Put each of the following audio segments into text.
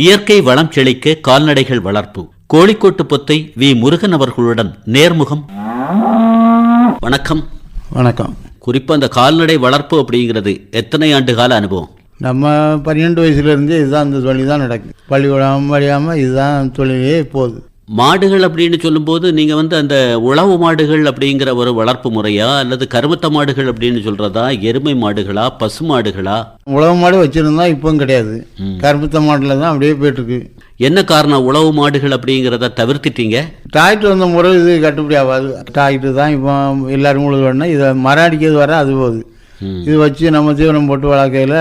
இயற்கை வளம் செழிக்க கால்நடைகள் வளர்ப்பு. கோழிக்கோட்டு பொத்தை வி முருகன் அவர்களுடன் நேர்முகம். வணக்கம். வணக்கம். குறிப்பா அந்த கால்நடை வளர்ப்பு அப்படிங்கிறது எத்தனை ஆண்டு கால அனுபவம்? நம்ம 12 வயசுலேருந்து இதுதான் இந்த தொழில் தான் நடக்குது. பள்ளிக்கூடம் படியாமல் இதுதான் தொழிலே போகுது. மாடுகள் அப்படின்னு சொல்லும்போது நீங்கள் அந்த உழவு மாடுகள் அப்படிங்கிற ஒரு வளர்ப்பு முறையா, அல்லது கருமத்த மாடுகள் அப்படின்னு சொல்றதா, எருமை மாடுகளா, பசு மாடுகளா? உழவு மாடு வச்சுருந்தா இப்போவும் கிடையாது. கருமத்த மாட்டில் தான் அப்படியே போயிட்டுருக்கு. என்ன காரணம் உழவு மாடுகள் அப்படிங்கிறத தவிர்த்துட்டீங்க? டிராக்டர் வந்த முறை இது கட்டுப்படி ஆகாது. டிராக்டர் தான் இப்போ எல்லாரும் உழுது வேணா இதை மரம் அடிக்கிறது வர அது போகுது. இது வச்சு நம்ம தீவனம் போட்டு வளர்க்கையில்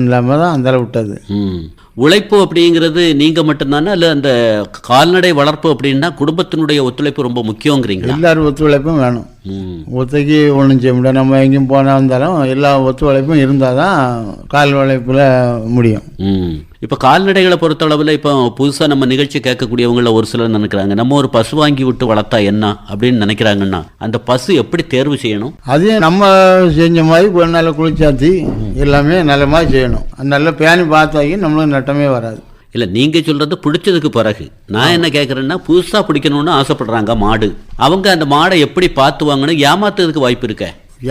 இல்லாமல் தான் அந்த விட்டது. உழைப்பு அப்படிங்கிறது நீங்க மட்டும்தானே, அல்ல அந்த கால்நடை வளர்ப்பு அப்படின்னா குடும்பத்தினுடைய ஒத்துழைப்பு ரொம்ப முக்கியங்கிறீங்களா? எல்லாரும் ஒத்துழைப்பும் வேணும். ஒத்தைக்கு ஒன்றும் செய்ய முடியாது. நம்ம எங்கேயும் போனா இருந்தாலும் எல்லா ஒத்துழைப்பும் இருந்தால் தான் கால் உழைப்பில் முடியும். இப்போ கால்நடைகளை பொறுத்தளவில் இப்போ புதுசாக நம்ம நிகழ்ச்சி கேட்கக்கூடியவங்கள ஒரு சிலர் நினைக்கிறாங்க, நம்ம ஒரு பசு வாங்கி விட்டு வளர்த்தா என்ன அப்படின்னு நினைக்கிறாங்கன்னா, அந்த பசு எப்படி தேர்வு செய்யணும்? அதையும் நம்ம செஞ்ச மாதிரி நல்லா குளிச்சாத்தி எல்லாமே நல்ல மாதிரி செய்யணும். நல்ல பேணி பார்த்தாக்கி நம்மளும் நட்டமே வராது. இல்லை, நீங்கள் சொல்கிறது பிடிச்சதுக்கு பிறகு நான் என்ன கேட்குறேன்னா, புதுசாக பிடிக்கணும்னு ஆசைப்படுறாங்க மாடு. அவங்க அந்த மாடை எப்படி பார்த்து வாங்கணும்? ஏமாத்துறதுக்கு வாய்ப்பு இருக்க?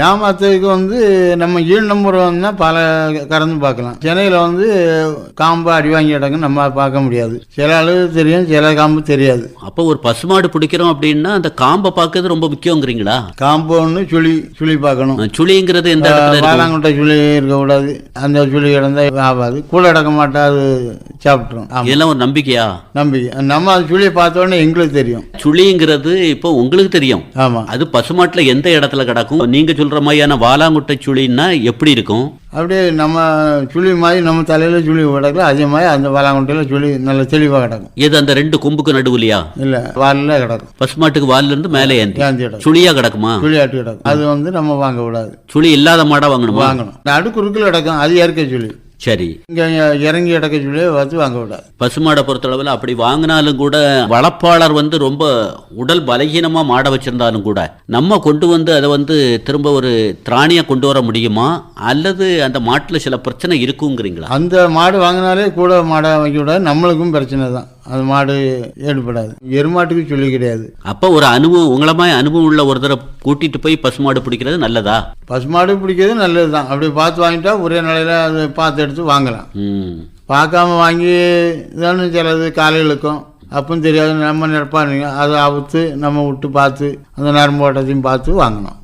ஏமாத்துறதுக்கு நம்ம ஈழ் நம்பர் பல கறந்து பார்க்கலாம். சென்னையில் காம்பு அடி வாங்கி இடங்க நம்ம பார்க்க முடியாது. சில அளவு தெரியும், சில காம்பு தெரியாது. அப்போ ஒரு பசுமாடு பிடிக்கிறோம் அப்படின்னா அந்த காம்பை பார்க்கறது ரொம்ப முக்கியங்கிறீங்களா? காம்பு ஒன்று சுழி பார்க்கணும். சுழிங்கிறது எந்த இடத்துல? வாழாங்குட்டை சுழி இருக்கக்கூடாது. அந்த சுழி கிடந்தா ஆகாது. கூட அடக்க மாட்டாது, சாப்பிட்றோம். இதெல்லாம் ஒரு நம்பிக்கையா? நம்பிக்கை. நம்ம அது சுழியை பார்த்தோன்னே எங்களுக்கு தெரியும். சுழிங்கிறது இப்போ உங்களுக்கு தெரியும். ஆமாம். அது பசுமாட்டில் எந்த இடத்துல கிடக்கும்? நீங்க சொல்ற மாதிரியான வாலாங்குட்டை சுழின்னா எப்படி இருக்கும்? அப்படியே நம்ம சுழி மாதிரி நம்ம தலையில சுழி கிடக்கல, அதே மாதிரி அந்த வாலாங்குட்டையில சுழி நல்ல தெளிவாக கிடக்கும். எது அந்த ரெண்டு கொம்புக்கு நடுவுலையா? இல்ல, வாலில் கிடக்கும். பசுமாட்டுக்கு வாலில இருந்து மேலே ஏந்தி சுழியா கிடக்குமா? சுழியாட்டு கிடக்கும். அது நம்ம வாங்க கூடாது. சுழி இல்லாத மாடா வாங்கணும். அடுக்குறுக்கில் கிடக்கும், அது இயற்கை சுழி. சரி, இங்க இறங்கி இடக்க சொல்லி பார்த்து வாங்க விடாது. பசுமாடை பொறுத்தளவில் அப்படி வாங்கினாலும் கூட வளர்ப்பாளர் ரொம்ப உடல் பலகீனமா மாடை வச்சிருந்தாலும் கூட நம்ம கொண்டு அதை திரும்ப ஒரு திராணியா கொண்டு வர முடியுமா, அல்லது அந்த மாட்டுல சில பிரச்சனை இருக்குங்கிறீங்களா? அந்த மாடு வாங்கினாலே கூட மாடை வைக்க விடாது. நம்மளுக்கும் பிரச்சனை தான். அது மாடு ஏற்படாது. எருமாட்டுக்கு சொல்லி கிடையாது. அப்ப ஒரு அனுபவம், உங்களை மாதிரி அனுபவம் உள்ள ஒரு தடவை கூட்டிட்டு போய் பசுமாடு பிடிக்கிறது நல்லதா? பசுமாடு பிடிக்கிறது நல்லதுதான். அப்படி பார்த்து வாங்கிட்டா ஒரே நிலையில அதை பார்த்து எடுத்து வாங்கலாம். பார்க்காம வாங்கி தானே சிலது காலையிலுக்கும் அப்பவும் தெரியாது. நம்ம நிற்பாருங்க, அதை அவுத்து நம்ம விட்டு பார்த்து அந்த நரம்பு ஓட்டத்தையும் பார்த்து வாங்கணும்.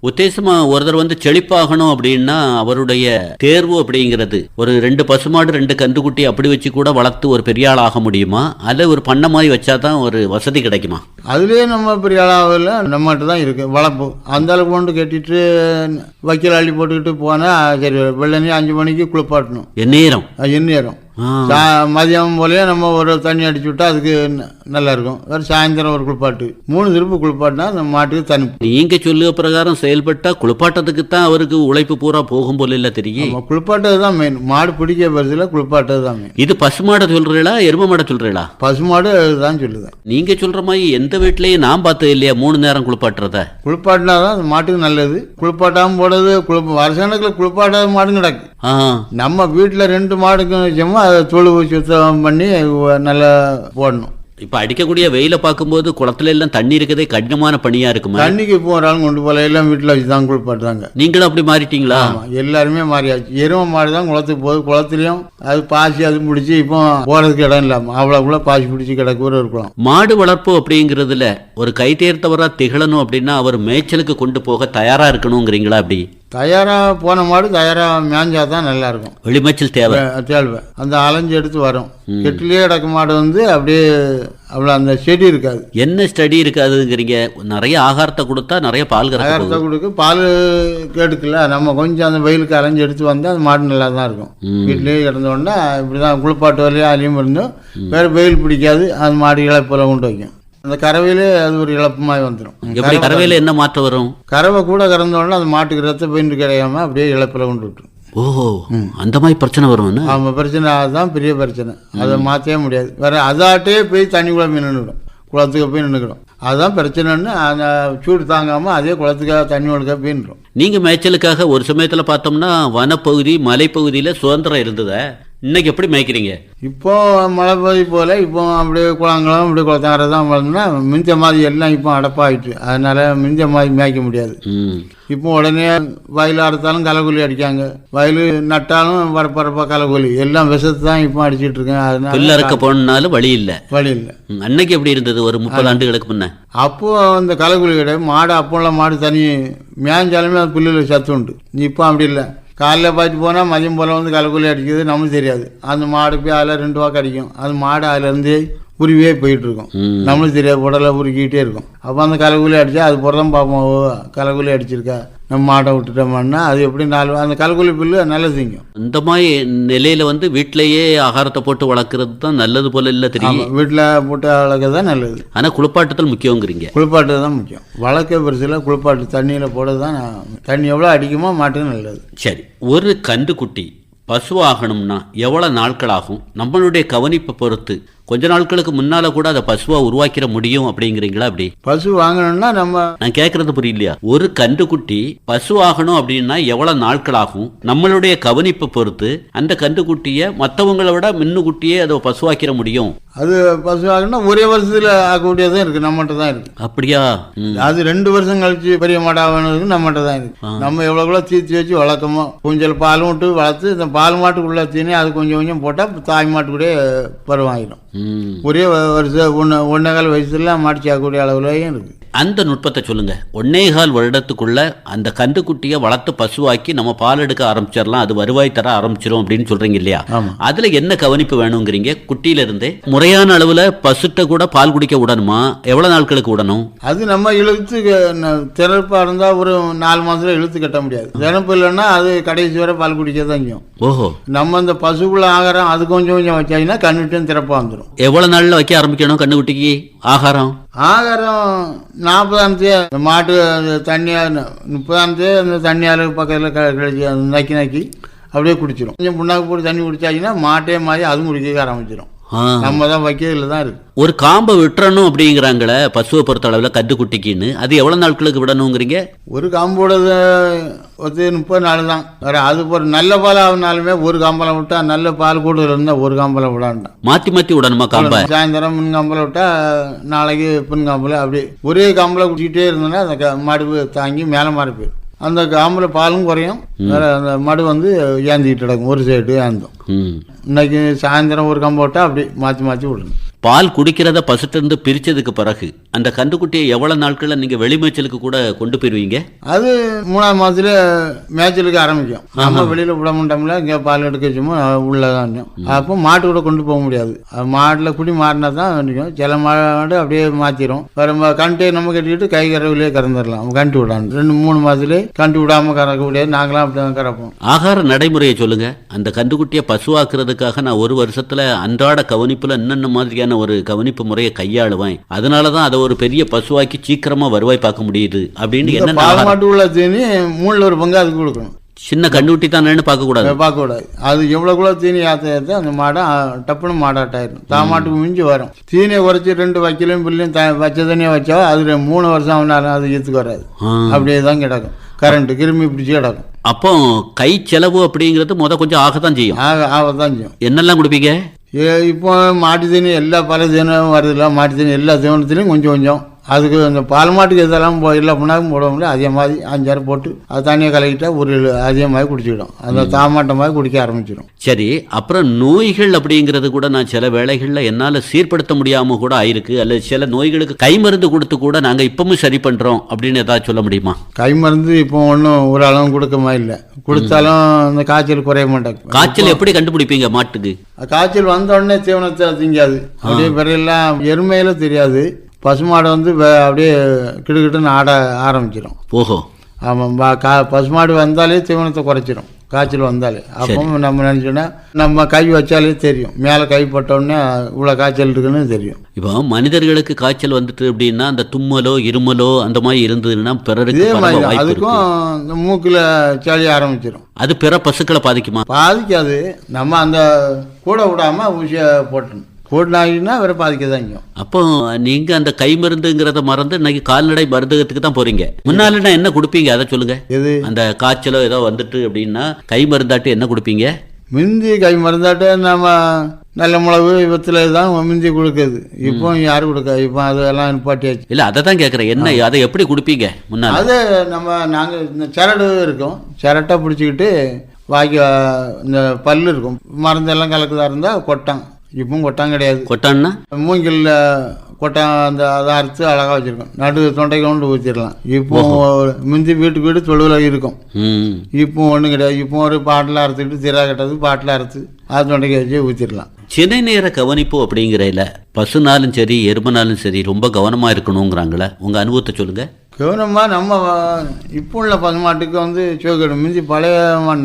உத்தேசமா ஒருத்தர் செழிப்பாகணும் அப்படின்னா அவருடைய தேர்வு அப்படிங்கிறது ஒரு 2 பசுமாடு 2 கன்றுக்குட்டி அப்படி வச்சு கூட வளர்த்து ஒரு பெரிய ஆள் ஆக முடியுமா, அல்ல ஒரு பண்ண மாதிரி வச்சாதான் ஒரு வசதி கிடைக்குமா? அதுலயே நம்ம பெரிய ஆளாகல, நம்மகிட்ட தான் இருக்கு வளர்ப்பு. அந்த அளவுக்கு கொண்டு கட்டிட்டு வைக்கல் அள்ளி போட்டுக்கிட்டு போனா சரி. வெள்ளனே 5 மணிக்கு குளிப்பாட்டணும். எந்நேரம் மதியம் போலயே நம்ம ஒரு தண்ணி அடிச்சு விட்டா அதுக்கு நல்லா இருக்கும். வேறு சாயந்தரம் ஒரு குளிப்பாட்டு 3 திருப்பு குளிப்பாட்டினா அந்த மாட்டுக்கு தனி. நீங்க சொல்லுக பிரகாரம் செயல்பட்டா குளிப்பாட்டத்துக்கு தான் அவருக்கு உழைப்பு பூரா போகும் போல இல்ல தெரியும். குளிப்பாட்டது தான் மெயின். மாடு பிடிக்க பரிசுல குளிப்பாட்டது தான் மெயின். இது பசுமாடை சொல்றீங்களா, எரும மாடை சொல்றீங்களா? பசுமாடு தான் சொல்லுதேன். நீங்க சொல்ற மாதிரி எந்த வீட்லயும் நான் பார்த்தது இல்லையா 3 நேரம் குளிப்பாட்டுறத? குளிப்பாட்டினாதான் அந்த மாட்டுக்கு நல்லது. குளிப்பாட்டாம போடுறது வருஷக்கணக்கில் குளிப்பாட்டாத மாடு கிடக்கு. நம்ம வீட்டுல 2 மாடுக்கு வச்சோமோ அதை தொழுவு சுத்தம் பண்ணி நல்லா போடணும். இப்ப அடிக்கக்கூடிய வெயில பார்க்கும்போது குளத்துல எல்லாம் தண்ணி இருக்கதே கடினமான பணியா இருக்குமா? தண்ணிக்கு போறாலும் கொண்டு போல எல்லாம் வீட்டுல வச்சுதான் குளிப்பாட்டுறாங்க. நீங்களும் அப்படி மாறிட்டீங்களா? எல்லாருமே மாறியாச்சு. எரும மாடு தான் குளத்துக்கு போகுது. குளத்துலயும் அது பாசி அது முடிச்சு இப்போ போறதுக்கு இடம் இல்லாம அவ்வளவுக்குள்ள பாசி பிடிச்சி கிடக்கூட இருக்கலாம். மாடு வளர்ப்பு அப்படிங்கிறதுல ஒரு கை தேர்த்தவரா திகழணும் அப்படின்னா அவர் மேய்ச்சலுக்கு கொண்டு போக தயாரா இருக்கணுங்கிறீங்களா? அப்படி தயாரா போன மாடு தயாரா மேஞ்சா தான் நல்லா இருக்கும். வெளிமேய்ச்சல் தேவை. அந்த அலைஞ்சு எடுத்து வரும். கெட்டிலேயே கிடக்க மாடு அப்படியே அவ்வளோ அந்த ஸ்டடி இருக்காது. என்ன ஸ்டடி இருக்காதுங்கிறீங்க? நிறைய ஆகாரத்தை கொடுத்தா நிறைய பால் ஆகாரத்தை கொடுக்க பால் கெடுக்கல. நம்ம கொஞ்சம் அந்த வெயிலுக்கு அலைஞ்சு எடுத்து வந்தால் அந்த மாடு நல்லா தான் இருக்கும். வீட்டிலேயே கிடந்தோடனே இப்படிதான் குளிப்பாட்டு வரையும் அழியும் இருந்தும் வேற வெயில் பிடிக்காது. அந்த மாடு இழப்பில் கொண்டு வைக்கும். அந்த கறவையிலே அது ஒரு இழப்புமாய் வந்துடும். எப்படி கறவையில என்ன மாற்றம் வரும்? கறவை கூட கறந்தோடனே அந்த மாட்டுக்கு ரத்த பெயிண்ட் கிடையாம அப்படியே இழப்பில் கொண்டு விட்டுரும். ஓஹோ, அந்த மாதிரி பிரச்சனை வரும். ஆமாம், பிரச்சனை. அதுதான் பெரிய பிரச்சனை. அதை மாற்றவே முடியாது. வேற அதாட்டே போய் தண்ணி குழம்பு நின்றுடும். குளத்துக்கு போய் நின்றுக்கிறோம். அதுதான் பிரச்சனைன்னு அந்த சூடு தாங்காமல் அதே குளத்துக்காக தண்ணி ஒழுக்க போயின்றோம். நீங்கள் மேய்ச்சலுக்காக ஒரு சமயத்தில் பார்த்தோம்னா வனப்பகுதி மலைப்பகுதியில் சுதந்திரம் இருந்ததை இன்னைக்கு எப்படி மேய்க்கிறீங்க? இப்போ மழை பெய்ய போல இப்போ அப்படியே குளங்களும் இப்படி குளத்தார தான் வளர்ந்துன்னா மிஞ்ச மாதிரி எல்லாம் இப்போ அடப்பாயிட்டு, அதனால மிஞ்ச மாதிரி மேய்க்க முடியாது. இப்போ உடனே வயல் அறுத்தாலும் களைக்கொல்லி அடிக்காங்க, வயல் நட்டாலும் பரப்பரப்பா களைக்கொல்லி எல்லாம் விஷத்தை தான் இப்போ அடிச்சிட்டு இருக்கேன். அதனால புல்ல இருக்க போனாலும் வழி இல்லை. அன்னைக்கு எப்படி இருந்தது ஒரு 30 ஆண்டுகளுக்கு முன்ன? அப்போ அந்த களைக்கொல்லி கிடையாது, மாடு அப்போல்லாம் மாடு தனி மேய்ஞ்சாலுமே அது புல்லில் சத்து உண்டு. இப்போ அப்படி இல்லை, காலைல பார்த்து போனால் மதியம் போல் வந்து களைக்கொல்லி அடிக்கிறது நமக்கு தெரியாது. அந்த மாடு போய் அதில் 2 வாக்கு அடிக்கும், அது மாடு அதுலேருந்து உருவியே போயிட்டு இருக்கும், நம்மளுக்கு தெரியாது, உடலை உருக்கிட்டே இருக்கும். அப்போ அந்த களைக்கொல்லி அடித்தா அது புறம் பார்ப்போம், களைக்கொல்லி அடிச்சிருக்கா நம்ம மாட்டை விட்டுட்டோம்னா அது எப்படி அந்த களைக்கொல்லி புல்லு நல்லா திங்கும். இந்த மாதிரி நிலையில வந்து வீட்டிலேயே ஆகாரத்தை போட்டு வளர்க்குறது தான் நல்லது போல இல்லை தெரியும். வீட்டில் போட்டு வளர்க்கறது தான் நல்லது. ஆனால் குளிப்பாட்டத்தில் முக்கியங்கிறீங்க? குளிப்பாட்டு தான் முக்கியம், வளர்க்க பெருசில் குளிப்பாட்டு தண்ணியில் போடுறது தான். தண்ணி எவ்வளோ அடிக்குமோ மாட்டுக்கு நல்லது. சரி, ஒரு கன்றுக்குட்டி பசுவாகணும்னா எவ்வளோ நாட்கள் ஆகும்? நம்மளுடைய கவனிப்பை பொறுத்து கொஞ்ச நாட்களுக்கு முன்னால கூட அதை பசுவா உருவாக்கிற முடியும் அப்படிங்கிறீங்களா? அப்படி பசு வாங்கணும்னா நான் கேட்கறது புரியலையா? ஒரு கன்றுக்குட்டி பசுவாகணும் அப்படின்னா எவ்வளவு நாட்கள் ஆகும்? நம்மளுடைய கவனிப்பை பொறுத்து அந்த கன்றுக்குட்டியை மற்றவங்களை விட மின்னுக்குட்டியே அதை பசுவாக்கிற முடியும். அது பசுவாகணும்னா ஒரே வருஷத்துல ஆக்கக்கூடியதான் இருக்கு, நம்மகிட்ட தான் இருக்கு. அப்படியா? அது 2 வருஷம் கழிச்சு பெரிய மாடாகணும் நம்மகிட்ட தான் இருக்கு. நம்ம எவ்வளவு தீர்த்தி வச்சு வளர்க்கமோ, கொஞ்சம் பால் விட்டு வளர்த்து இந்த பால் மாட்டுக்குள்ள தீனி அது கொஞ்சம் கொஞ்சம் போட்டா தாய் மாட்டு கூட பருவாயிடும். ஒரே வருஷம் 1.25 வயசுல மாடிச்சாக்கூடிய அளவுலயும் இருக்கு. அந்த நுட்பத்தை சொல்லுங்க. 1.25 வருடத்துக்குள்ள அந்த கன்றுக்குட்டியை வளர்த்து பசுவாக்கி நம்ம பால் எடுக்க ஆரம்பிச்சிடலாம், அது வருவாய் தர ஆரம்பிச்சிடும் அப்படின்னு சொல்றீங்க இல்லையா? அதுல என்ன கவனிப்பு வேணுங்கிறீங்க? குட்டியில இருந்தே முறையான அளவுல பசுட்ட கூட பால் குடிக்க விடணுமா? எவ்வளவு நாட்களுக்கு விடணும்? அது நம்ம இழுத்து திறப்பா இருந்தா ஒரு 4 மாசத்துல இழுத்து கட்ட முடியாது. திறப்பு இல்லைன்னா அது கடைசி வரை பால் குடிக்க தான் செய்யும். ஓஹோ. நம்ம அந்த பசுக்குள்ள ஆகாரம் அது கொஞ்சம் கொஞ்சம் வச்சாங்கன்னா கண்ணுட்டும் திறப்பா வந்துடும். எவ்வளவு நாள்ல வைக்க ஆரம்பிக்கணும் கன்றுக்குட்டிக்கு ஆகாரம்? 40 மாட்டு தண்ணியா 30 அந்த தண்ணியால பக்கத்தில் கழிச்சு நக்கி நக்கி அப்படியே குடிச்சிடும். கொஞ்சம் புண்ணாக்கு போட்டு தண்ணி குடிச்சாச்சுன்னா மாட்டே மாதிரி அதுவும் குடிக்க ஆரம்பிச்சிடும். நம்ம தான் வைக்கிறதுல தான் இருக்கு. ஒரு காம்பை விட்டுறணும் அப்படிங்கிறாங்களே பசுவை பொறுத்த அளவுல கன்றுக்குட்டிக்குன்னு, அது எவ்வளவு நாட்களுக்கு விடணுங்கிறீங்க? ஒரு காம்போட 30 நாள் தான். அது ஒரு நல்ல பால் ஆகுனாலுமே ஒரு காம்பலம் விட்டா, நல்ல பால் கூடுதல் இருந்தா ஒரு காம்பலம் விடாண்டாம், மாத்தி மாத்தி விடணுமா காம்பை? சாயந்தரம் முன் காம்பல விட்டா நாளைக்கு பின் காம்பல, அப்படி ஒரே காம்பல குடிச்சிட்டே இருந்தோன்னா அந்த மாடு தாங்கி மேலே மாறி போயிடும். அந்த காம்பல பாலும் குறையும், அந்த மாடு வந்து ஏந்திக்கிட்டு கிடக்கும், ஒரு சைடு ஏந்தும். இன்னைக்கு சாயந்தரம் ஒரு கம்பு விட்டா அப்படி மாற்றி மாற்றி விடணும். பால் குடிக்கிறத பசுட்டிருந்து பிரிச்சதுக்கு பிறகு அந்த கன்றுக்குட்டியை எவ்வளவு நாட்கள்ல நீங்க வெளிமேய்ச்சலுக்கு கூட கொண்டு போயிருவீங்க? அது 3ஆம் மாதத்துல மேய்ச்சலுக்கு ஆரம்பிக்கும். நம்ம வெளியில விட மாட்டோம்ல, இங்கே பால் எடுக்க வச்சோமோ உள்ளதான். அப்போ மாட்டு கூட கொண்டு போக முடியாது, மாட்டுல குடி மாறினா தான் நிற்கும். சில மாடு அப்படியே மாத்திரும். வேற கண்டே நம்ம கட்டிக்கிட்டு கை கறவிலேயே கறந்துடலாம், கண்டு விடாது. 2-3 மாதத்துலேயே கண்டு விடாம கறக்க முடியாது, நாங்களாம் அப்படி கறப்போம். ஆகார நடைமுறையை சொல்லுங்க. அந்த கன்றுக்குட்டியை பசுவாக்குறதுக்காக நான் ஒரு வருஷத்துல அன்றாட கவனிப்புல என்னென்ன மாதிரியான ஒரு கவனிப்பு முறையை கையாளுவேன், அதனாலதான் அதை ஒரு பெரிய பசுவாக்கி சீக்கிரமா வருவாய் பார்க்க முடியுது அப்படின்னு என்ன? பால் மாட்டு உள்ள தீனி 1/3 பங்கு அதுக்கு கொடுக்கணும். சின்ன கண்ணுட்டி தானேன்னு பார்க்கக்கூடாது. அது எவ்வளவு தீனி ஆத்த அந்த மாடை டப்புன்னு மாடாட்டாயிரும். தாமாட்டுக்கு மிஞ்சி வரும். தீனியை குறைச்சி 2 வைக்கலையும் பிள்ளையும் வச்ச தண்ணியை வச்சா அது 3 வருஷம் ஆனாலும் அது ஈத்துக்கு வராது, அப்படியே தான் கிடக்கும். கரண்ட் கிருமி பிடிச்சி கிடக்கும். அப்போ கை செலவு அப்படிங்கிறது கொஞ்சம் ஆகத்தான் செய்யும். ஆகத்தான் செய்யும். என்னெல்லாம் கொடுப்பீங்க? இப்போ மாட்டு தீனி எல்லா பல தீனும் வருதுல்ல, மாட்டு தீனி எல்லா தீவனத்துலையும் கொஞ்சம் கொஞ்சம். அதுக்கு அந்த பால் மாட்டுக்கு எதெல்லாம் எல்லா புண்ணாக்கும் போட முடியல, அதே மாதிரி 5-6 போட்டு அது தண்ணியை கலக்கிட்டா ஒரு அதே மாதிரி குடிச்சிடும். அந்த தாமாட்ட மாதிரி குடிக்க ஆரம்பிச்சிடும். சரி, அப்புறம் நோய்கள் அப்படிங்கிறது கூட நான் சில வேளைகளில் என்னால் சீர்படுத்த முடியாமல் கூட ஆயிருக்கு, அல்லது சில நோய்களுக்கு கை மருந்து கொடுத்து கூட நாங்கள் இப்பவும் சரி பண்ணுறோம் அப்படின்னு ஏதாவது சொல்ல முடியுமா? கை மருந்து இப்போ ஒன்றும் ஒரு அளவும் கொடுக்கமா இல்லை, கொடுத்தாலும் அந்த காய்ச்சல் குறைய மாட்டாங்க. காய்ச்சல் எப்படி கண்டுபிடிப்பீங்க மாட்டுக்கு? காய்ச்சல் வந்த உடனே தீவனத்தை திங்காது, அப்படியே பிறையெல்லாம் எருமையில தெரியாது. பசுமாடை வந்து அப்படியே கிடுக்கிட்டுன்னு ஆட ஆரம்பிச்சிடும். ஓஹோ. ஆமாம், பசுமாடு வந்தாலே தீவனத்தை குறைச்சிடும் காய்ச்சல் வந்தாலே. அப்போ நம்ம நினச்சோன்னா நம்ம கை வச்சாலே தெரியும், மேலே கை போட்டோடனே இவ்வளோ காய்ச்சல் இருக்குன்னு தெரியும். இப்போ மனிதர்களுக்கு காய்ச்சல் வந்துட்டு அப்படின்னா அந்த தும்மலோ இருமலோ அந்த மாதிரி இருந்ததுன்னா பிறருக்கு அதுக்கும் இந்த மூக்கில் சளி ஆரம்பிச்சிடும். அது பிற பசுக்களை பாதிக்குமா? பாதிக்காது, நம்ம அந்த கூட விடாமல் ஊசியை போட்டணும். கூட்டினாங்கன்னா வேற பாதிக்கதாங்க. அப்போ நீங்க அந்த கை மருந்துங்கிறத மறந்து இன்னைக்கு கால்நடை மருந்தகத்துக்கு தான் போறீங்க. முன்னால என்ன கொடுப்பீங்க அதை சொல்லுங்க. எது? அந்த காய்ச்சலோ ஏதோ வந்துட்டு அப்படின்னா கை மருந்தாட்டி என்ன கொடுப்பீங்க? மிந்தி கை மருந்தாட்ட நம்ம நல்ல மிளகு வெத்தில தான் மிந்தி கொடுக்குது. இப்போ யாரும் கொடுக்க, இப்போ அதெல்லாம் நிப்பாட்டியாச்சு. இல்லை அதை தான் கேட்குறேன், என்ன அதை எப்படி கொடுப்பீங்க முன்னாடி? அது நாங்கள் இந்த சரடு இருக்கும், சரட்டை பிடிச்சிக்கிட்டு வாங்கி இந்த பல்லு இருக்கும், மருந்தெல்லாம் கலக்குதா இருந்தால் கொட்டான். இப்பவும் கொட்டான் கிடையாது. கொட்டான்னா மூங்கில் கொட்டான், அந்த அதை அறுத்து அழகாக வச்சுருக்கோம், நடு தொண்டைக்கு கொண்டு ஊற்றிடலாம். இப்போ முந்தி வீட்டுக்கு வீடு தொழுவில் இருக்கும், இப்போ ஒன்றும் கிடையாது. இப்போ ஒரு பாட்டில் அறுத்துக்கிட்டு திரா கட்டது பாட்டில் அறுத்து அது தொண்டைக்கு வச்சு ஊற்றிடலாம். சினை நேர கவனிப்பு அப்படிங்கிறதுல பசுனாலும் சரி எருமனாலும் சரி ரொம்ப கவனமாக இருக்கணுங்கிறாங்களே, உங்கள் அனுபவத்தை சொல்லுங்கள். கவனமாக நம்ம இப்போ உள்ள பசுமாட்டுக்கு வந்து சுவைக்கேடு, மிந்தி பழைய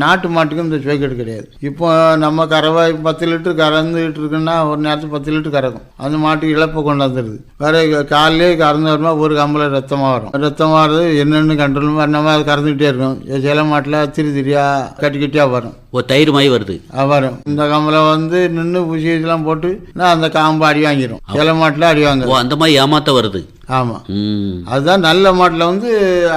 நாட்டு மாட்டுக்கு இந்த சுவைக்கேடு கிடையாது. இப்போ நம்ம கறவை 10 லிட்டர் கறந்துக்கிட்டு இருக்குன்னா ஒரு நேரத்துக்கு 10 லிட்டர் கறக்கும். அந்த மாட்டுக்கு இழப்பை கொண்டாந்துருது. வேறு காலையிலே கறந்து வருமா ஒரு கம்பில் ரத்தமாக வரும். ரத்தமாக வர்றது என்னென்னு கண்ட்ரோல் நம்ம அது கறந்துக்கிட்டே இருக்கும். சில மாட்டில் திரியாக கட்டி கட்டியாக வரும், தயிர் மாதிரி வருது வரும். இந்த கம்பில் வந்து நின்று பூசியெல்லாம் போட்டு அந்த காம்பு அடி வாங்கிடும். சில மாட்டில் அடி வாங்க அந்த மாதிரி ஏமாத்த வருது. ஆமாம், அதுதான் நல்ல மாட்டில் வந்து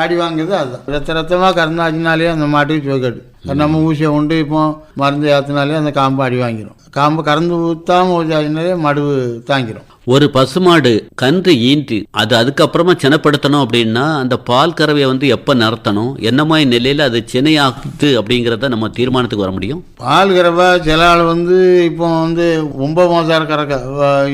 அடி வாங்குது. அதுதான் ரத்தமாக கறந்தாச்சினாலே அந்த மாட்டுக்கு சுவைக்கேடு. நம்ம ஊசியை உண்டு இப்போ மருந்து ஏற்றினாலே அந்த காம்பு அடி வாங்கிடும். காம்பு கறந்து ஊற்றாமல் ஊசினாலே மடுவு தாங்கிடும். ஒரு பசுமாடு கன்று ஈன்று அது அதுக்கப்புறமா சினைப்படுத்தணும் அப்படின்னா அந்த பால் கறவையை வந்து எப்போ நிறுத்தணும், என்ன மாதிரி நிலையில் அது சினையாகுது அப்படிங்கிறத நம்ம தீர்மானத்துக்கு வர முடியும். பால் கறவை சில ஆள் வந்து இப்போ வந்து 9 மாதம் கறக்க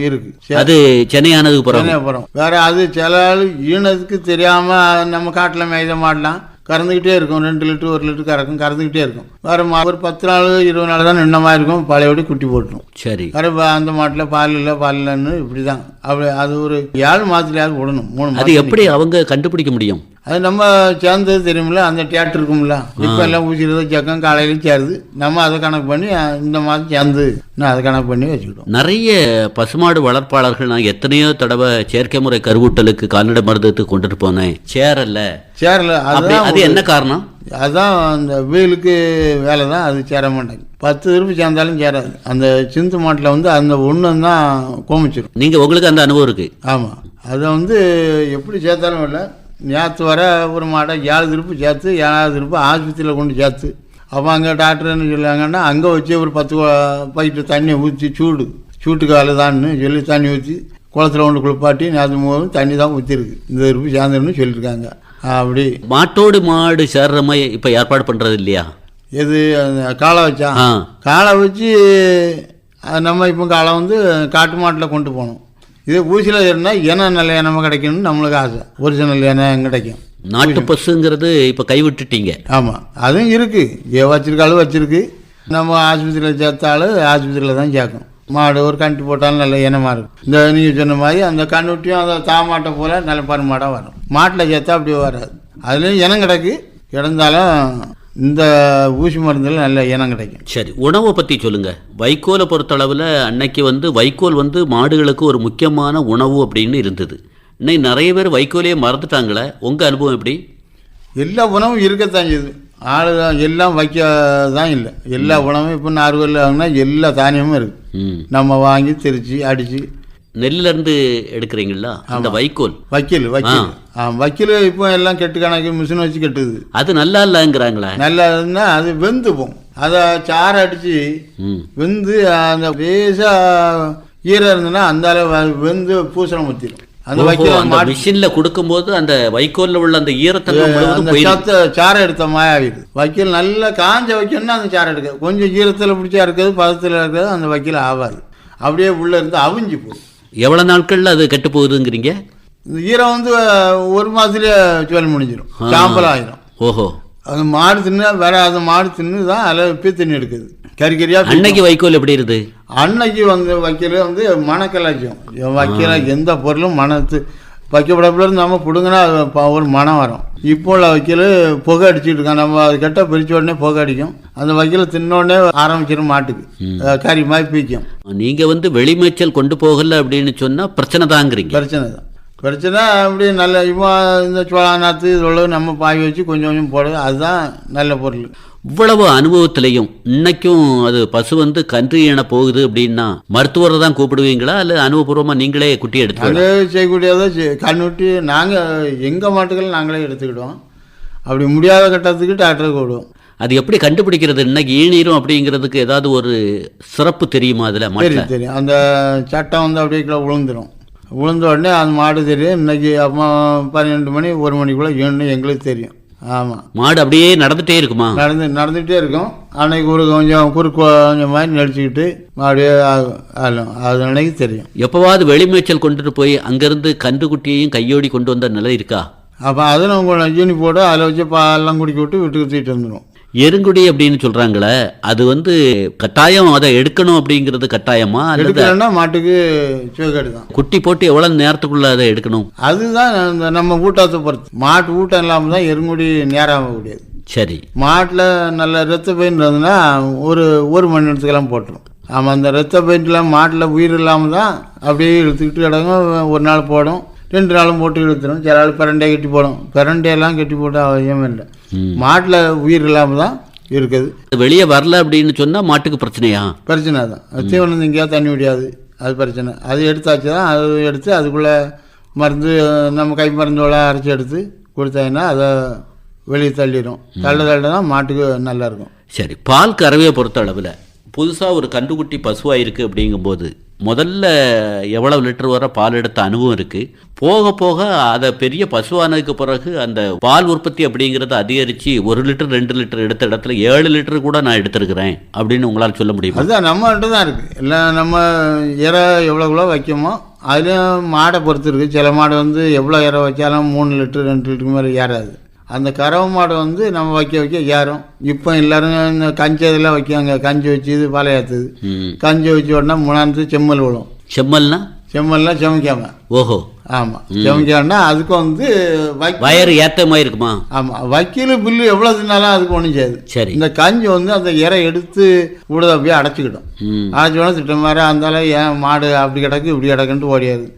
இருக்கு, அது சினையானதுக்கு பிறகு வேற. அது சில ஆள் ஈனதுக்கு தெரியாமல் நம்ம காட்டில் மேய்த மாடலாம் கறந்துக்கிட்டே இருக்கும். 2 லிட்டர் 1 லிட்டர் கறந்துக்கிட்டே இருக்கும். வேறு ஒரு 10 நாள் 20 நாள் தான் நின்ன மாதிரி இருக்கும், பழையபடி குட்டி போட்டுரும். சரி, வேறு அந்த மாட்டில் பால் இல்லைன்னு இப்படி தான். அப்படி அது ஒரு 7 மாதத்துலையாவது விடணும். 3 மாதம். அது எப்படி அவங்க கண்டுபிடிக்க முடியும்? அது நம்ம சேர்ந்தது தெரியுமில்ல, அந்த தியேட்டர் இருக்கும்ல, இப்போ எல்லாம் ஊசிறது சக்கம் காலையிலும் சேருது. நம்ம அதை கணக்கு பண்ணி இந்த மாதம் சேர்ந்து அதை கணக்கு பண்ணி வச்சுக்கிட்டோம். நிறைய பசுமாடு வளர்ப்பாளர்கள் நான் எத்தனையோ தடவை செயற்கை முறை கருவூட்டலுக்கு கால்நடை மருந்தத்துக்கு கொண்டுட்டு போனேன், சேரல. அது என்ன காரணம்? அதுதான் அந்த வீலுக்கு வேலை தான், அது சேர மாட்டாங்க. 10 திருப்பி சேர்ந்தாலும் சேராது. அந்த சிந்து மாட்டில் வந்து அந்த ஒன்று தான் கோமிச்சிடும். உங்களுக்கு அந்த அனுபவம் இருக்கு? ஆமாம், அதை வந்து எப்படி சேர்த்தாலும் இல்லை. நேற்று வர ஒரு மாடை 7 திருப்பு சேர்த்து 7வது திருப்பு ஆஸ்பத்திரியில் கொண்டு சேர்த்து, அப்போ அங்கே டாக்டர்னு சொல்லுவாங்கன்னா அங்கே வச்சு ஒரு 10 பைட்டு தண்ணி ஊற்றி சூட்டுக்கு வேலைதான்னு சொல்லி தண்ணி ஊற்றி குளத்தில் கொண்டு குளிப்பாட்டி நேற்று மூலம் தண்ணி தான் ஊற்றிருக்கு. இந்த திருப்பு சேர்ந்துன்னு சொல்லியிருக்காங்க. அப்படி மாட்டோடு மாடு சேர்ற மாதிரி இப்போ ஏற்பாடு பண்ணுறது இல்லையா? எது காளை வச்சா? காளை வச்சு நம்ம இப்போ காளை வந்து காட்டு மாட்டில் கொண்டு போகணும். இது ஊசியில் இருந்தால் இனம் நல்ல இனமாக கிடைக்கணும்னு நம்மளுக்கு ஆசை. ஒரிஜினல் இனம் கிடைக்கும். நாட்டு பசுங்கிறது இப்போ கைவிட்டுட்டீங்க? ஆமாம், அதுவும் இருக்குது. வச்சிருக்காலும் வச்சிருக்கு. நம்ம ஆஸ்பத்திரியில் சேர்த்தாலும் ஆஸ்பத்திரியில் தான் சேர்க்கணும். மாடு ஒரு கண்டி போட்டாலும் நல்ல இனமாக இருக்கும். இந்த நீங்கள் சொன்ன மாதிரி அந்த கண்ணுட்டியும் அந்த தாமாட்டை போல் நல்ல பருமாடாக வரும். மாட்டில் சேர்த்தா அப்படி வராது. அதுலேயும் இனம் கிடந்தாலும் இந்த ஊசி மருந்தில் நல்ல இனம் கிடைக்கும். சரி, உணவை பற்றி சொல்லுங்கள். வைக்கோலை பொறுத்தளவில் அன்னைக்கு வந்து வைக்கோல் வந்து மாடுகளுக்கு ஒரு முக்கியமான உணவு அப்படின்னு இருந்தது. இன்னைக்கு நிறைய பேர் வைக்கோலையே மறந்துட்டாங்களே, உங்கள் அனுபவம் எப்படி? எல்லா உணவும் இருக்கத்தான் செய்யுது. ஆள் எல்லாம் வைக்க தான் இல்லை. எல்லா உணவும் இப்போ நார்வல் வாங்கினா எல்லா தானியமும் இருக்குது. நம்ம வாங்கி திரிச்சு அடித்து நெல்லிருந்து எடுக்கிறீங்களா அந்த வைக்கோல்? வைக்கல் இப்போ எல்லாம் கெட்டு கணக்கு மிஷின் வச்சு கெட்டுது. அது நல்லா இல்லைங்கிறாங்களா? நல்லா இருந்தால் அது வெந்து போகும். அதை சாரை அடித்து வெந்து அந்த பேசா ஈரம் இருந்ததுன்னா அந்த அளவு வெந்து பூசணம் ஊற்றிடும். அந்த வைக்கோல் மிஷின்ல கொடுக்கும்போது அந்த வைக்கோல்ல உள்ள அந்த ஈரத்தை சாரை எடுத்த மாதிரி ஆகிடுது. வைக்கோல் நல்லா காஞ்ச வைக்கணும்னா அந்த சாரை எடுக்காது. கொஞ்சம் ஈரத்தில் பிடிச்சா இருக்கிறது, பதத்தில் இருக்கிறது அந்த வைக்கோல் ஆகாது. அப்படியே உள்ளே இருந்து அவிஞ்சு போகும். எவ்வளோ நாட்களில் அது கெட்டு போகுதுங்கிறீங்க? இந்த ஈரம் வந்து 1 மாதத்துலேயே வேலை முடிஞ்சிடும், சாம்பல் ஆகிடும். ஓஹோ, அது மாடு தின்னு வேற, அது மாடு தின்னு தான் அதில் தண்ணி எடுக்குது. கறிக்கறியாக. அன்னைக்கு வைக்கோல் எப்படி இருக்குது? அன்னைக்கு வந்து வைக்கல வந்து மணக்கலாச்சும் வைக்கல. எந்த பொருளும் மணத்து வைக்கப்படப்பட நம்ம பிடுங்கினா ஒரு மனம் வரும். இப்போ உள்ள வைக்கல் புகை அடிச்சுட்டு இருக்கோம். நம்ம அது கெட்ட பிரித்த உடனே புகை அடிக்கும். அந்த வைக்கல தின்னோடனே ஆரம்பிச்சிடும் மாட்டுக்கு கறி மாதிரி பீக்கும். நீங்கள் வந்து வெளிமேய்ச்சல் கொண்டு போகல அப்படின்னு சொன்னால் பிரச்சனை தாங்கிறீங்க? பிரச்சனை அப்படி நல்ல இப்போ இந்த சோளா நாற்று இதோட நம்ம பாய் வச்சு கொஞ்சம் கொஞ்சம் போடுறது, அதுதான் நல்ல பொருள். இவ்வளவு அனுபவத்திலையும் இன்னைக்கும் அது பசு வந்து கன்று ஈன போகுது அப்படின்னா மருத்துவரை தான் கூப்பிடுவீங்களா, இல்லை அனுபவபூர்வமாக நீங்களே குட்டி எடுத்து? அது செய்யக்கூடியதோ கண்ணுட்டி நாங்கள் எங்கள் மாட்டுகள் நாங்களே எடுத்துக்கிடுவோம். அப்படி முடியாத கட்டத்துக்கு டாக்டருக்கு விடுவோம். அது எப்படி கண்டுபிடிக்கிறது? இன்னைக்கு ஈநீரும் அப்படிங்கிறதுக்கு ஏதாவது ஒரு சிறப்பு தெரியுமா அதில்? தெரியும் தெரியும். அந்த சட்டம் வந்து அப்படியே விழுந்துடும். விழுந்த உடனே அந்த மாடு தெரியும். இன்னைக்கு அப்போ 12 மணி 1 மணிக்குள்ளே ஈன்னு எங்களுக்கு தெரியும். ஆமாம், மாடு அப்படியே நடந்துகிட்டே இருக்குமா? நடந்துகிட்டே இருக்கும். அன்னைக்கு ஒரு கொஞ்சம் கொஞ்சம் மாதிரி நடிச்சுக்கிட்டு அப்படியே அது அன்னைக்கு தெரியும். எப்போவாவது வெளிமேய்ச்சல் கொண்டுட்டு போய் அங்கேருந்து கன்றுக்குட்டியையும் கையோடி கொண்டு வந்த நிலை இருக்கா? அப்போ அதில் உங்களை ஜீனி போட்டு அதில் வச்சு பாலெல்லாம் குடிக்க விட்டு வீட்டுக்கு தூக்கிட்டு வந்துடும். எருங்குடி அப்படின்னு சொல்றாங்களே, அது வந்து கட்டாயம் அதை எடுக்கணும் அப்படிங்கிறது கட்டாயமா? எடுக்கலன்னா மாட்டுக்கு சுவக்கேடு தான். குட்டி போட்டு எவ்வளவு நேரத்துக்குள்ள அதை எடுக்கணும்? அதுதான் நம்ம ஊட்டத்தை பொறுத்து. மாட்டு ஊட்டம் இல்லாமல் தான் எருங்குடி நேராக முடியாது. சரி, மாட்டில் நல்ல ரத்த பெயின் இருந்ததுன்னா ஒரு மணி நேரத்துக்கெல்லாம் போட்டுரும். ஆமாம், அந்த ரத்த பெயின்ட்லாம் மாட்டில் உயிர் இல்லாமல் தான் அப்படியே இழுத்துக்கிட்டு கிடக்கும். ஒரு நாள் போடும், 2 நாளும் போட்டு இழுத்துடும். சில ஆள் பிரண்டையை கட்டி போடும். பிரண்டையெல்லாம் கட்டி போட்டு அவசியமே இல்லை. மாட்டில் உயிர் இல்லாமல் தான் இருக்குது. வெளியே வரல அப்படின்னு சொன்னால் மாட்டுக்கு பிரச்சனையா? பிரச்சனை தான். தீவனம் எங்கேயா தண்ணி விடியாது, அது பிரச்சனை. அது எடுத்தாச்சு தான். அது எடுத்து அதுக்குள்ளே மருந்து நம்ம கை மருந்தோட அரைச்சி எடுத்து கொடுத்தாங்கன்னா அதை வெளியே தள்ளிடும். தள்ள தான் மாட்டுக்கு நல்லா இருக்கும். சரி, பால் கறவையை பொறுத்த அளவில் புதுசாக ஒரு கன்றுக்குட்டி பசுவாக இருக்குது அப்படிங்கும்போது முதல்ல எவ்வளவு லிட்டர் வர பால் எடுத்த அனுபவம் இருக்குது. போக போக அதை பெரிய பசுவானதுக்கு பிறகு அந்த பால் உற்பத்தி அப்படிங்கிறது அதிகரித்து 1 லிட்டர் 2 லிட்டர் எடுத்த இடத்துல 7 லிட்டர் கூட நான் எடுத்திருக்கிறேன் அப்படின்னு உங்களால் சொல்ல முடியுமா? அதுதான் நம்மகிட்ட தான் இருக்குது. இல்லை, நம்ம இறை எவ்வளோ வைக்கமோ அதுலேயும் மாடை பொறுத்து இருக்குது. சில மாடு வந்து எவ்வளோ இறை வச்சாலும் 3 லிட்டர் 2 லிட்டருக்கு மேலே ஏறாது. அந்த கறவை மாடு வந்து நம்ம வைக்க ஏறும். இப்போ எல்லாரும் இந்த கஞ்சி இதெல்லாம் வைக்காங்க. கஞ்சி வச்சு இது பாலையாத்துது. கஞ்சி வச்சு உடனே 3 செம்மல் விழும். செம்மல்லாம் செமிக்காம. ஓஹோ, ஆமாம், செமிக்காமனா அதுக்கு வந்து வயறு ஏற்றமாக இருக்குமா? ஆமாம், வக்கீல் பில்லு எவ்வளோ தின்னாலும் அதுக்கு ஒன்றும் செய்யாது. சரி, இந்த கஞ்சி வந்து அந்த இறை எடுத்து விடுத அப்படியே அடைச்சிக்கிடும். அடைச்சோட திட்டம் மாதிரி அந்தால ஏன் மாடு அப்படி கிடக்கு இப்படி கிடக்குன்ட்டு ஓடியாது.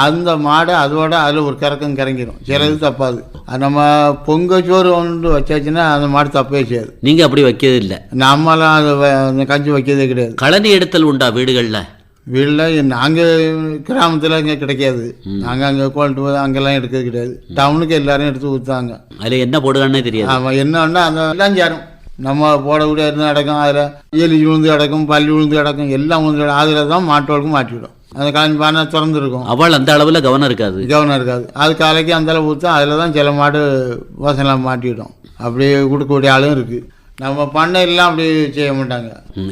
அந்த மாடு அதோட அதில் ஒரு கிறங்கிடும். சிலது தப்பாது. நம்ம பொங்கச்சோறு ஒன்று வச்சாச்சுன்னா அந்த மாடு தப்பே செய்யாது. நீங்கள் அப்படி வைக்கிறது இல்லை? நம்மளாம் அந்த கஞ்சி வைக்கிறதே கிடையாது. கழனி எடுத்தல் உண்டா வீடுகளில்? வீட்டில் நாங்கள் கிராமத்தில் இங்கே கிடைக்காது. நாங்கள் அங்கே கோல்ட்டு போய் அங்கெல்லாம் எடுக்கிறது கிடையாது. டவுனுக்கு எல்லாரும் எடுத்து ஊற்றுவாங்க. அதில் என்ன போடுவான்னே தெரியாது. ஆமாம், என்னன்னா அந்த எல்லாம் சேரும். நம்ம போடக்கூடிய இருந்து கிடக்கும். அதில் எலி விழுந்து கிடக்கும், பள்ளி விழுந்து கிடக்கும், எல்லாம் விழுந்து கிடக்கும். அதில் தான் மாட்டோளுக்கு மாட்டிவிடும். அந்த கலஞ்சி பானை திறந்துருக்கும். அவள் அந்த அளவில் கவனம் இருக்காது. அது காலைக்கு அந்த அளவு ஊற்றா அதில் தான் சில மாடு வாசலாம் மாட்டிவிடும். அப்படியே கொடுக்கக்கூடிய ஆளும் இருக்குது. நம்ம பண்ணையெல்லாம் அப்படி செய்ய மாட்டாங்க.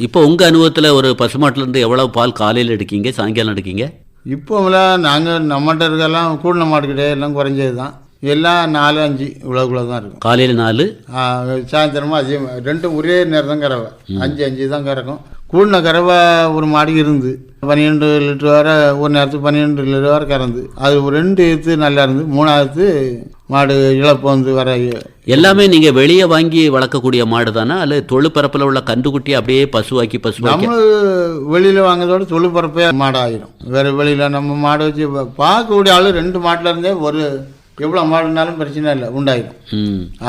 இப்போ உங்கள் அனுபவத்தில் ஒரு பசுமாட்டிலேருந்து எவ்வளோ பால் காலையில் எடுக்கீங்க, சாயங்காலம் எடுக்கீங்க? இப்போலாம் நாங்கள் நம்மகிட்ட இருக்கெல்லாம் கூடின மாடு கிடையாது. எல்லாம் குறைஞ்சது தான். எல்லாம் 4, 5 இவ்வளோ தான் இருக்கும். காலையில் 4, சாயந்தரமாக அதே 2 ஒரே நேரம் தான் கறவை. 5 தான் கறக்கும். கூடின கறவை ஒரு மாடு இருந்து 12 லிட்டர் வரை ஒரு நேரத்துக்கு 12 லிட்டர் வரை கறந்து. அது ஒரு 2 எடுத்து நல்லா இருந்து 3வது மாடு இழப்பு வந்து வர. எல்லாமே நீங்கள் வெளியே வாங்கி வளர்க்கக்கூடிய மாடு தானே, அல்லது தொழுப்பரப்பில் உள்ள கன்றுக்குட்டியை அப்படியே பசுவாக்கி நம்ம வெளியில் வாங்குறதோட தொழுப்பரப்பே மாடு ஆகிடும். வேறு வெளியில் நம்ம மாடு வச்சு பார்க்கக்கூடிய ஆள் 2 மாட்டில் இருந்தே ஒரு எவ்வளோ மாடுனாலும் பிரச்சனை இல்லை, உண்டாயிடும்.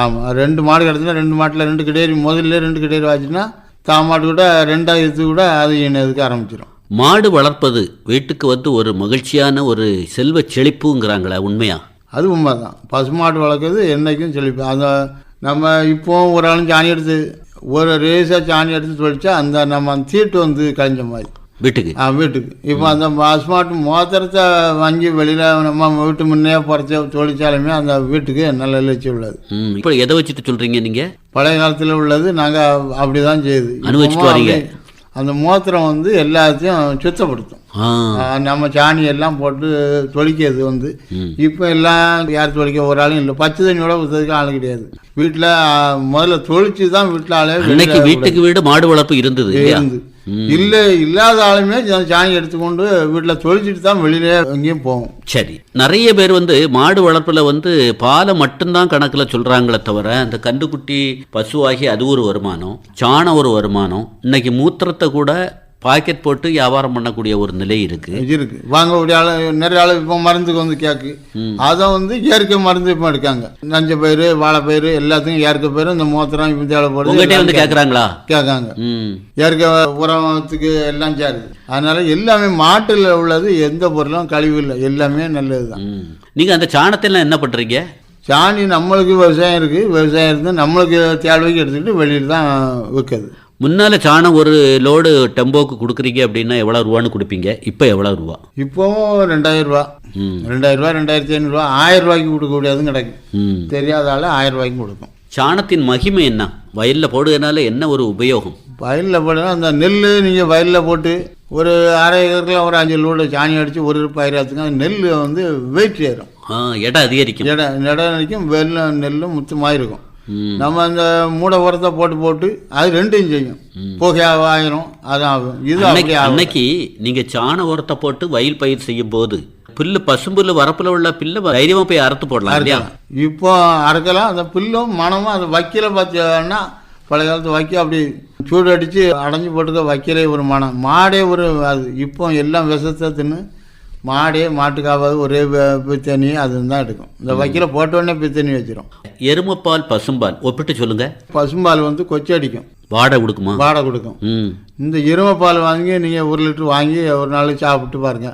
ஆமாம், 2 மாடு கிடச்சுன்னா 2 மாட்டில் 2 கிடேரி முதல்ல 2 கிடேரி வாச்சுன்னா தாமாடு கூட 2வது கூட அது இணையதுக்கு ஆரம்பிச்சிடும். மாடு வளர்ப்பது வீட்டுக்கு வந்து ஒரு மகிழ்ச்சியான ஒரு செல்வ செழிப்புங்கிறாங்களே, உண்மையா? அது உண்மை தான். பசுமாடு வளர்க்குறது என்றைக்கும் செழிப்பு. அந்த நம்ம இப்போ ஒரு ஆளும் சாணி எடுத்து ஒரு ரேஸாக சாணி எடுத்து தொழிச்சா அந்த நம்ம அந்த தீட்டு வந்து கழிஞ்ச மாதிரி வீட்டுக்கு. இப்போ அந்த பசுமாட்டு மோத்திரத்தை வாங்கி வெளியில் நம்ம வீட்டு முன்னே புறச்ச தொழிற்சாலுமே அந்த வீட்டுக்கு நல்ல எழுச்சி உள்ளது. இப்போ எதை வச்சுட்டு சொல்கிறீங்க நீங்கள்? பழைய காலத்தில் உள்ளது. நாங்கள் அப்படி தான் செய்யுது அனுபவிச்சுட்டு வரீங்க. அந்த மோத்திரம் வந்து எல்லாத்தையும் சுத்தப்படுத்தும். நம்ம சாணி எல்லாம் போட்டு தொளிக்கிறது வந்து இப்போ எல்லாம் யார் தொளிக்க ஒரு ஆளும் இல்லை. பச்சை தண்ணியோட ஊற்றுறதுக்கு ஆள் கிடையாது. வீட்டில் முதல்ல தொளிச்சு தான் வீட்டில் ஆளே. வீட்டுக்கு வீடு மாடு வளர்ப்பு இருந்து இல்லை, இல்லாத ஆளுமே சாணி எடுத்துக்கொண்டு வீட்டில் தொழிச்சிட்டு தான் வெளியிலே எங்கேயும் போவோம். சரி, நிறைய பேர் வந்து மாடு வளர்ப்பில் வந்து பாலை மட்டும்தான் கணக்கில் சொல்கிறாங்களே தவிர அந்த கன்றுக்குட்டி பசுவாகி அது ஒரு வருமானம், சாணம் ஒரு வருமானம், இன்னைக்கு மூத்திரத்தை கூட பாக்கெட் போட்டு வியாபாரம் பண்ணக்கூடிய ஒரு நிலை இருக்கு. வாங்கக்கூடிய ஆள் நிறைய ஆள் இப்போ மருந்துக்கு வந்து கேக்கு. அதை வந்து இயற்கை மருந்து இப்போ எடுக்காங்க. நஞ்ச பயிர், வாழைப்பயிர் எல்லாத்துக்கும் இயற்கை பயிர். இந்த மோத்திரம் இப்போ தேவைப்படுது வந்து கேட்குறாங்களா? கேட்காங்க. இயற்கை உரத்துக்கு எல்லாம் சேருது. அதனால எல்லாமே மாட்டில் உள்ளது எந்த பொருளும் கழிவு இல்லை, எல்லாமே நல்லது தான். நீங்கள் அந்த சாணத்தெல்லாம் என்ன பண்ணுறீங்க? சாணி நம்மளுக்கு விவசாயம் இருக்குது, விவசாயம் இருந்து நம்மளுக்கு தேவைக்கு எடுத்துக்கிட்டு வெளியில் தான் விற்குது. முன்னால் சாணம் ஒரு லோடு டெம்போக்கு கொடுக்குறீங்க அப்படின்னா எவ்வளோ ரூபான்னு கொடுப்பீங்க? இப்போ எவ்வளோ ரூபா? இப்போவும் 2000 ரூபா, 2500 1000 ரூபாய்க்கு கொடுக்க முடியாதுன்னு கிடைக்கும். தெரியாத ஆள் 1000 ரூபாய்க்கு கொடுக்கும். சாணத்தின் மகிமை என்ன? வயலில் போடுறதுனால என்ன ஒரு உபயோகம்? வயலில் போடுனா அந்த நெல் நீங்கள் வயலில் போட்டு ஒரு அரை ஏக்கரில் ஒரு 5 லோடு சாணி அடித்து ஒரு பயிராத்துக்கு அந்த நெல் வந்து வெயிட் ஏறும், எடை அதிகரிக்கும். இடம் அடிக்கும், வெள்ளம் நெல்லும் முத்தமாக இருக்கும். நம்ம அந்த மூடை உரத்தை போட்டு அது ரெண்டையும் செய்யும், புகையாக ஆயிரும், அதான் ஆகும். இது அன்னைக்கு நீங்கள் சாண உரத்தை போட்டு வயல் பயிர் செய்யும் போது புல்லு பசும்புல்லு வரப்புல உள்ள பில்லு தைரியமா போய் அறுத்து போடலாம் இல்லையா? இப்போ அறுக்கலாம். அந்த புல்லும் மனமும் அந்த வைக்கல பார்த்தீங்கன்னா பழைய காலத்து வைக்க அப்படி சூடு அடித்து அடைஞ்சு போட்டுக்க வைக்கலே ஒரு மனம், மாடே ஒரு அது. இப்போ எல்லாம் விஷத்தை தின்னு மாடே மாட்டுக்காவது ஒரே பித்தண்ணி அதுதான் எடுக்கும். இந்த வைக்கல போட்டோடனே பித்தண்ணி வச்சிடும். எருமைப்பால் பசும்பால் ஒப்பிட்டு சொல்லுங்க. பசும்பால் வந்து கொச்சி அடிக்கும், வாடை கொடுக்குமா? வாடை கொடுக்கும். இந்த எருமைப்பால் வாங்கி நீங்கள் 1 லிட்டர் வாங்கி ஒரு நாளைக்கு சாப்பிட்டு பாருங்க.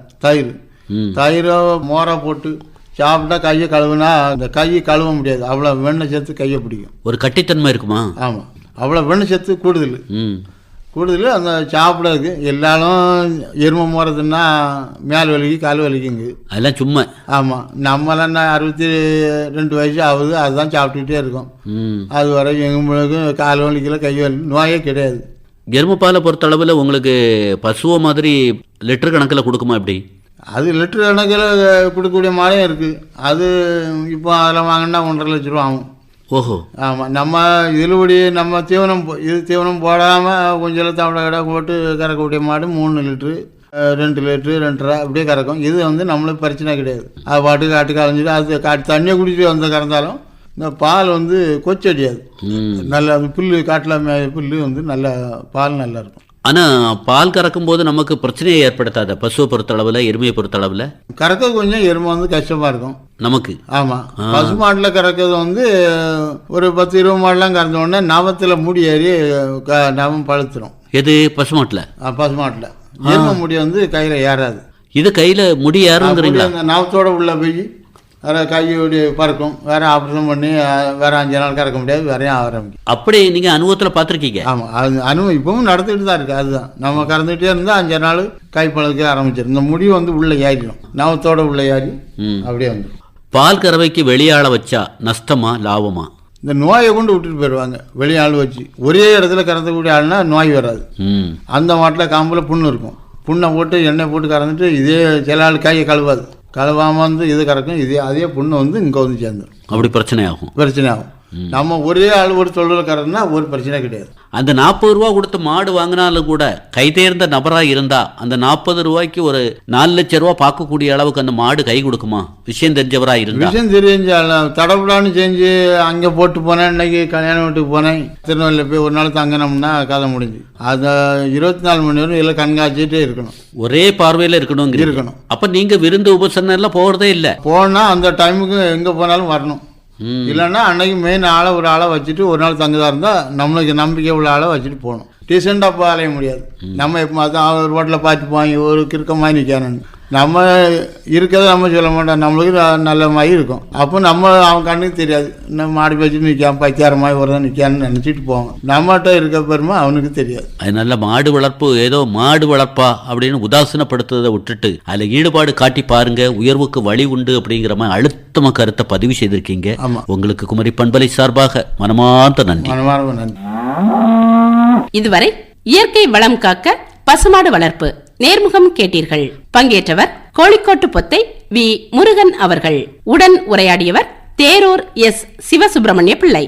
தயிரை மோரை போட்டு சாப்பிட்டா கையை கழுவுனா அந்த கையை கழுவ முடியாது, அவ்வளோ வெண்ணெய் சேர்த்து கையை பிடிக்கும். ஒரு கட்டித்தன்மை இருக்குமா? ஆமாம், அவ்வளோ வெண்ணெய் சேர்த்து கூடுதல் அந்த சாப்பிடாது. எல்லாரும் எருமை மோரதுன்னா மேல் வலிக்கு கால் வலிக்குங்க, அதெல்லாம் சும்மா. ஆமாம், நம்மளாம் 62 வயசு ஆகுது, அதுதான் சாப்பிட்டுக்கிட்டே இருக்கோம். அது வரை எங்களுக்கு கால் வலிக்கல கை வலி நோயே கிடையாது. எருமைப்பாலை பொறுத்தளவில் உங்களுக்கு பசுவை மாதிரி லிட்டர் கணக்கில் கொடுக்குமா? எப்படி? அது லிட்டர் கணக்கில் கொடுக்கக்கூடிய மாடையும் இருக்குது. அது இப்போ அதில் வாங்கினா 1.5 லட்ச ரூபா ஆகும். ஓஹோ. ஆமாம், நம்ம இதிலுபடி நம்ம தீவனம் போடாமல் கொஞ்சம் தமிழக கடை போட்டு கறக்கக்கூடிய மாடு 3 லிட்ரு 2 லிட்ரு 2.5 அப்படியே கறக்கும். இது வந்து நம்மளுக்கு பிரச்சனை கிடையாது. அது பாட்டுக்கு காட்டுக்கு அலைஞ்சிட்டு அது தண்ணியை குடிச்சிட்டு வந்து கறந்தாலும் இந்த பால் வந்து கொச்சடியாது. நல்ல புல்லு காட்டில் புல்லு வந்து நல்ல பால் நல்லா இருக்கும். ஆனால் பால் கறக்கும் போது நமக்கு பிரச்சனையை ஏற்படுத்தாத பசுவை பொறுத்தளவில் எருமையை பொறுத்தளவில்? கறக்க கொஞ்சம் எருமை வந்து கஷ்டமாக இருக்கும் நமக்கு. ஆமாம், பசு மாட்டில் கறக்கிறது வந்து ஒரு 10-20 மாடெலாம் கறந்த உடனே நவத்தில் முடி ஏறி நவம் பழுத்துரும். எது? பசு மாட்டில்? பசு மாட்டில் எருமை முடி வந்து கையில் ஏறாது. இது கையில் முடி ஏறுங்கிறீங்களா? நவத்தோட உள்ள போய் வேறு கையோடைய பறக்கும், வேறு ஆப்ரேஷன் பண்ணி வேறு 5 நாள் கறக்க முடியாது, வேறையும் ஆரம்பிக்கும். அப்படி நீங்கள் அனுபவத்தில் பார்த்துருக்கீங்க? ஆமாம், அது அனுபவம் இப்பவும் நடந்துகிட்டு தான் இருக்குது. அதுதான் நம்ம கறந்துகிட்டே இருந்தால் 5 நாள் கை பழக்க ஆரம்பிச்சிடும். இந்த முடி வந்து உள்ளே ஏறிடும், நவத்தோட உள்ளே ஏறி அப்படியே வந்து. பால் கறவைக்கு வெளியாள வச்சா நஷ்டமா லாபமா? இந்த நோயை கொண்டு விட்டுட்டு போயிடுவாங்க. வெளியாள் வச்சு ஒரே இடத்துல கறந்தக்கூடிய ஆள்னா நோய் வராது. அந்த மாட்டில் காம்பில் புண்ணு இருக்கும், புண்ணை போட்டு எண்ணெய் போட்டு கறந்துட்டு இதே சில ஆள் கையை கழுவாமல் வந்து இது கறக்கும், அதே புண்ணு வந்து இங்கே வந்து சேர்ந்துடும். அப்படி பிரச்சனை ஆகும். நம்ம ஒரே ஆள் ஒரு தொழில் கறந்தா ஒரு பிரச்சனை கிடையாது. அந்த 40 ரூபா கொடுத்து மாடு வாங்கினாலும் கூட கை தேர்ந்த நபராக இருந்தா அந்த 40 ரூபாய்க்கு ஒரு 4 லட்சம் ரூபா பார்க்கக்கூடிய அளவுக்கு அந்த மாடு கை கொடுக்குமா? விஷயம் தெரிஞ்சவராக இருந்தா. விஷயம் தெரிஞ்சாலும் தடப்படான்னு செஞ்சு அங்கே போட்டு போனேன். இன்னைக்கு கல்யாண வீட்டுக்கு போனேன், திருநெல்வேலியில் போய் ஒரு நாள் தங்கினோம்னா கதை முடிஞ்சு. அதை 24 மணி நேரம் எல்லாம் கண்காட்சிட்டே இருக்கணும், ஒரே பார்வையில் இருக்கணும். அப்போ நீங்கள் விருந்து உபசரணம் எல்லாம் போகிறதே இல்லை. போனால் அந்த டைமுக்கு எங்கே போனாலும் வரணும். இல்லைன்னா அன்னைக்கு மெயின் ஒரு ஆளை வச்சுட்டு ஒரு நாள் தங்குதா இருந்தால் நம்மளுக்கு நம்பிக்கை உள்ள ஆளை வச்சுட்டு போகணும். டீசெண்டாக போக அலைய முடியாது. நம்ம எப்போ தான் ஒரு ரோட்டில் பார்த்து போய் ஒரு கிறுக்கமாக நிற்கணும். நம்ம இருக்கிறத நம்ம சொல்ல மாட்டோம், நம்மளுக்கு நல்ல மாதிரி இருக்கும். அப்போ நம்ம அவன் கண்ணுக்கு தெரியாது, நம்ம மாடி வச்சுட்டு நிற்காம பைத்தியாரமாக ஒரு தான் நிற்கான்னு நினச்சிட்டு போவாங்க. நம்மகிட்ட இருக்க பெருமை அவனுக்கு தெரியாது. அது நல்ல மாடு வளர்ப்பு, ஏதோ மாடு வளர்ப்பா அப்படின்னு உதாசீனப்படுத்துறதை விட்டுட்டு அதில் ஈடுபாடு காட்டி பாருங்க, உயர்வுக்கு வழி உண்டு அப்படிங்கிற மாதிரி அழுத்தமாக கருத்தை பதிவு செய்திருக்கீங்க. உங்களுக்கு குமரி பண்பலை சார்பாக மனமார்ந்த நன்றி. இதுவரை இயற்கை வளம் காக்க பசுமாடு வளர்ப்பு நேர்முகம் கேட்டீர்கள். பங்கேற்றவர் கோழிக்கோட்டு பொத்தை வி முருகன் அவர்கள். உடன் உரையாடியவர் தேரூர் எஸ் சிவசுப்பிரமணிய பிள்ளை.